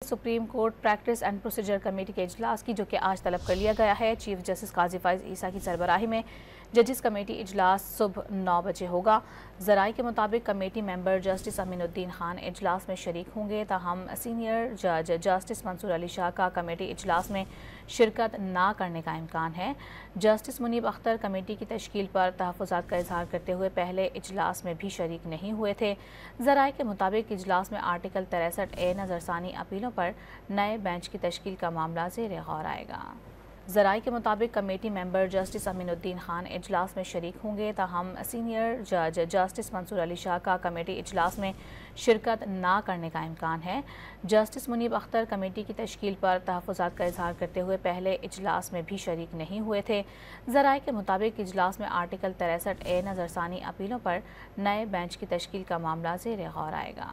Supreme court practice and procedure committee के इजलास की, जो कि आज तलब कर लिया गया है। चीफ जस्टिस काजी फाइज ईसा की सरबराही में जजिस कमेटी इजलास सुबह 9 बजे होगा। ज़राए के मुताबिक committee member justice Aminuddin Khan इजलास में शरीक होंगे, ताहम सीनियर जज जस्टिस मंसूर अली शाह का कमेटी इजलास में शिरकत ना करने का इम्कान है। जस्टिस मुनीब अख्तर कमेटी की तश्कील पर तहफ़्फ़ुज़ात का इजहार करते हुए पहले इजलास में भी शरीक नहीं हुए थे। ज़राए के मुताबिक इजलास में आर्टिकल 63A नज़रसानी अपीलों पर नए बेंच की तश्कील का मामला ज़ेर गौर आएगा। ज़राए के मुताबिक committee member justice Aminuddin Khan इजलास में शरीक होंगे, ताहम सीनियर जज जस्टिस मंसूर अली शाह का कमेटी इजलास में शिरकत ना करने का इम्कान है। जस्टिस मुनीब अख्तर कमेटी की तश्कील पर तहफ़्फ़ुज़ात का इजहार करते हुए पहले इजलास में भी शरीक नहीं हुए थे। ज़राए के मुताबिक इजलास में आर्टिकल 63A नज़रसानी अपीलों पर नए बेंच की तश्कील का मामला ज़ेर गौर आएगा।